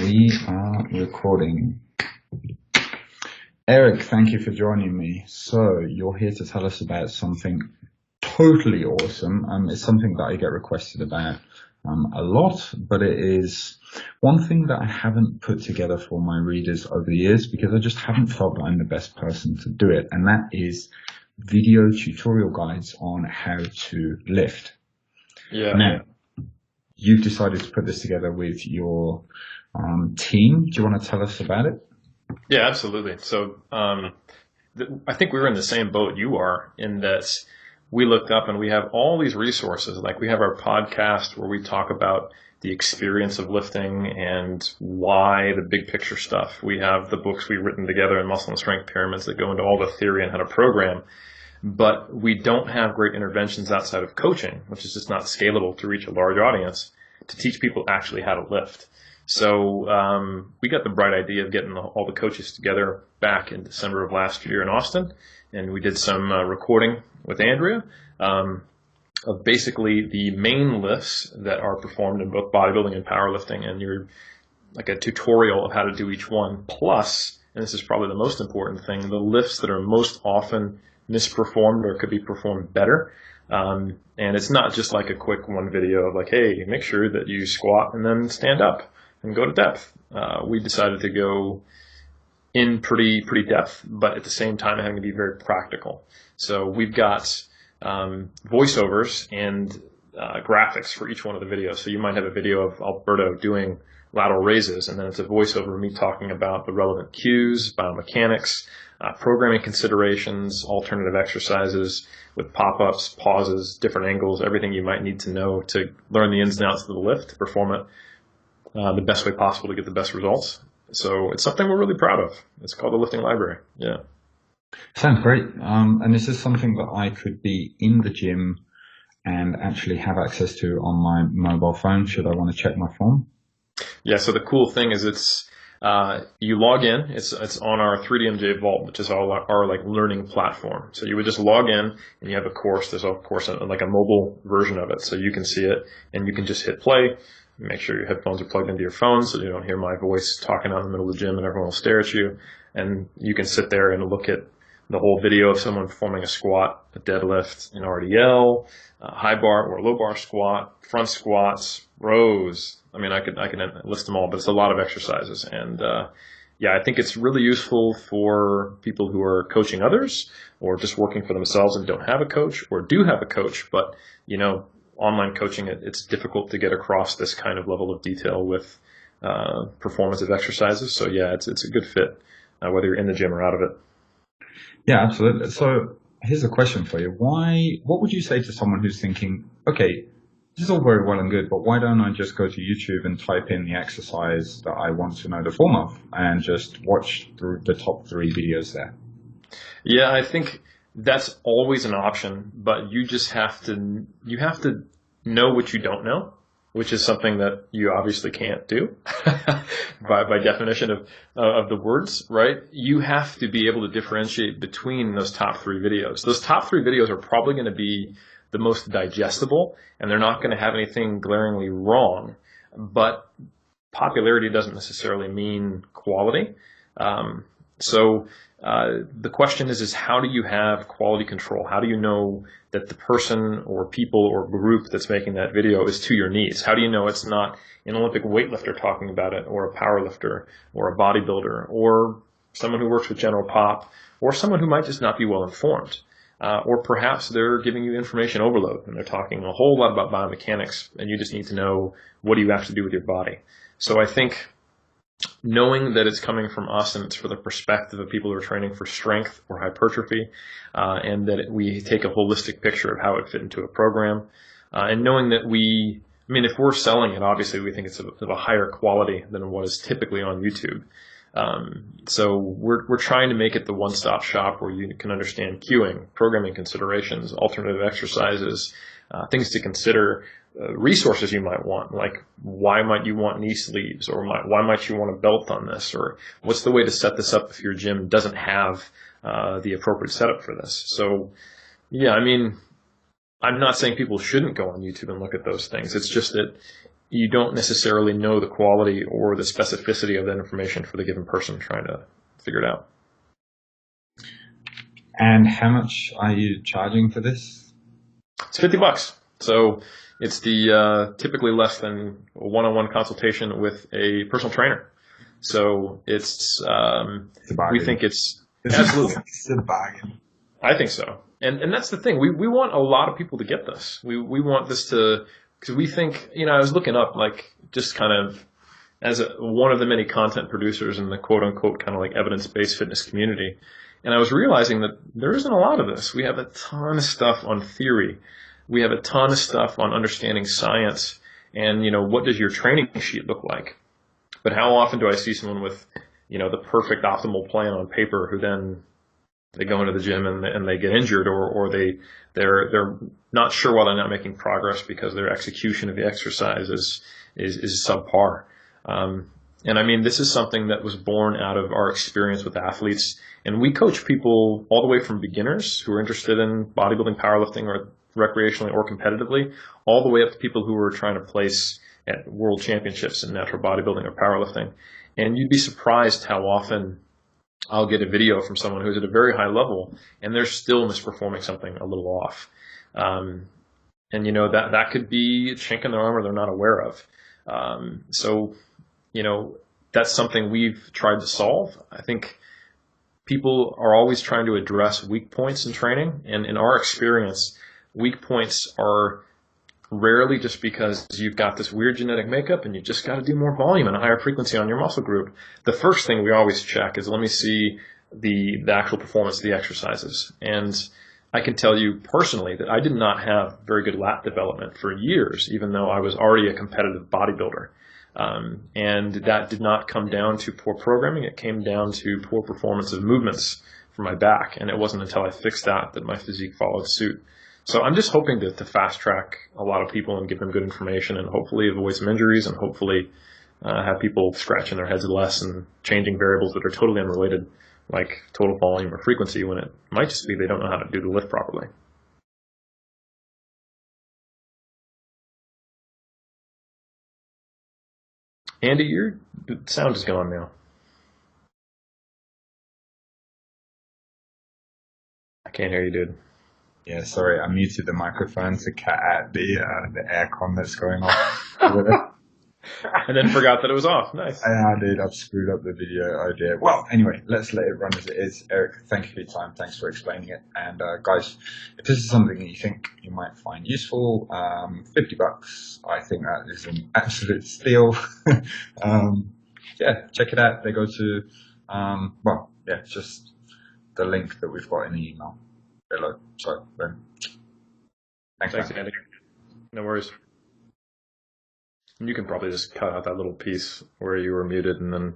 We are recording. Eric, thank you for joining me. So you're here to tell us about something totally awesome. It's something that I get requested about a lot, but it is one thing that I haven't put together for my readers over the years because I just haven't felt that I'm the best person to do it. And that is video tutorial guides on how to lift. Yeah. Now, you've decided to put this together with your team. Do you want to tell us about it? Yeah, absolutely. So I think we were in the same boat you are in that we looked up and we have all these resources. Like we have our podcast where we talk about the experience of lifting and why the big picture stuff. We have the books we've written together in Muscle and Strength Pyramids that go into all the theory and how to program. But we don't have great interventions outside of coaching, which is just not scalable to reach a large audience, to teach people actually how to lift. So we got the bright idea of getting all the coaches together back in December of last year in Austin, and we did some recording with Andrea of basically the main lifts that are performed in both bodybuilding and powerlifting, and you're like a tutorial of how to do each one, plus, and this is probably the most important thing, the lifts that are most often misperformed or could be performed better. And it's not just like a quick one video of like, hey, make sure that you squat and then stand up and go to depth. We decided to go in pretty depth, but at the same time having to be very practical. So we've got voiceovers and graphics for each one of the videos. So you might have a video of Alberto doing lateral raises, and then it's a voiceover of me talking about the relevant cues, biomechanics, programming considerations, alternative exercises with pop-ups, pauses, different angles, everything you might need to know to learn the ins and outs of the lift, to perform it the best way possible to get the best results. So it's something we're really proud of. It's called the Lifting Library. Yeah. Sounds great. And this is something that I could be in the gym and actually have access to on my mobile phone should I want to check my form. Yeah. So the cool thing is it's you log in. It's on our 3DMJ Vault, which is our like learning platform. So you would just log in and you have a course. There's of course like a mobile version of it, so you can see it and you can just hit play. Make sure your headphones are plugged into your phone so you don't hear my voice talking out in the middle of the gym and everyone will stare at you. And you can sit there and look at the whole video of someone performing a squat, a deadlift, an RDL, a high bar or low bar squat, front squats, rows. I mean, I could list them all, but it's a lot of exercises. And yeah, I think it's really useful for people who are coaching others or just working for themselves and don't have a coach, or do have a coach, but you know, online coaching, it's difficult to get across this kind of level of detail with performance of exercises. So yeah, it's a good fit, whether you're in the gym or out of it. Yeah, absolutely. So here's a question for you. What would you say to someone who's thinking, okay, this is all very well and good, but why don't I just go to YouTube and type in the exercise that I want to know the form of and just watch through the top 3 videos there? Yeah, I think that's always an option, but you just have to know what you don't know, which is something that you obviously can't do by definition of the words, right? You have to be able to differentiate between those top 3 videos. Those top 3 videos are probably going to be the most digestible, and they're not going to have anything glaringly wrong, but popularity doesn't necessarily mean quality. So the question is how do you have quality control? How do you know that the person or people or group that's making that video is to your needs? How do you know it's not an Olympic weightlifter talking about it, or a powerlifter, or a bodybuilder, or someone who works with General Pop, or someone who might just not be well informed? Or perhaps they're giving you information overload and they're talking a whole lot about biomechanics and you just need to know what do you actually do with your body. So I think knowing that it's coming from us and it's for the perspective of people who are training for strength or hypertrophy, and that we take a holistic picture of how it fit into a program, and knowing that if we're selling it, obviously we think it's of a higher quality than what is typically on YouTube. So we're trying to make it the one-stop shop where you can understand cueing, programming considerations, alternative exercises, things to consider, resources you might want, like why might you want knee sleeves, or why might you want a belt on this, or what's the way to set this up if your gym doesn't have the appropriate setup for this. So yeah, I'm not saying people shouldn't go on YouTube and look at those things. It's just that you don't necessarily know the quality or the specificity of that information for the given person trying to figure it out. And how much are you charging for this? It's $50. So it's the typically less than a one-on-one consultation with a personal trainer. So it's we think it's absolutely it's a bargain. I think so. And that's the thing. We want a lot of people to get this. We want this to, because we think, I was looking up, like, just kind of as one of the many content producers in the quote unquote kind of like evidence-based fitness community. And I was realizing that there isn't a lot of this. We have a ton of stuff on theory. We have a ton of stuff on understanding science and, what does your training sheet look like? But how often do I see someone with, the perfect optimal plan on paper who then they go into the gym and they get injured or they're not sure why they're not making progress because their execution of the exercise is subpar. And I mean, this is something that was born out of our experience with athletes. And we coach people all the way from beginners who are interested in bodybuilding, powerlifting, or recreationally or competitively, all the way up to people who are trying to place at world championships in natural bodybuilding or powerlifting. And you'd be surprised how often I'll get a video from someone who's at a very high level and they're still misperforming something a little off. And that could be a chink in their armor they're not aware of. So that's something we've tried to solve. I think people are always trying to address weak points in training. And in our experience, weak points are rarely just because you've got this weird genetic makeup and you just got to do more volume and a higher frequency on your muscle group. The first thing we always check is, let me see the actual performance of the exercises. And I can tell you personally that I did not have very good lat development for years, even though I was already a competitive bodybuilder. And that did not come down to poor programming. It came down to poor performance of movements for my back. And it wasn't until I fixed that my physique followed suit. So I'm just hoping to fast track a lot of people and give them good information and hopefully avoid some injuries and hopefully have people scratching their heads less and changing variables that are totally unrelated, like total volume or frequency, when it might just be they don't know how to do the lift properly. Andy, your sound is gone now. I can't hear you, dude. Yeah, sorry, I muted the microphone to cut out the aircon that's going on. And then forgot that it was off. Nice. I did. I've screwed up the video idea. Well, anyway, let's let it run as it is. Eric, thank you for your time. Thanks for explaining it. And guys, if this is something that you think you might find useful, $50, I think that is an absolute steal. Yeah, check it out. They go to, just the link that we've got in the email below. So, thanks, Andy. No worries. You can probably just cut out that little piece where you were muted and then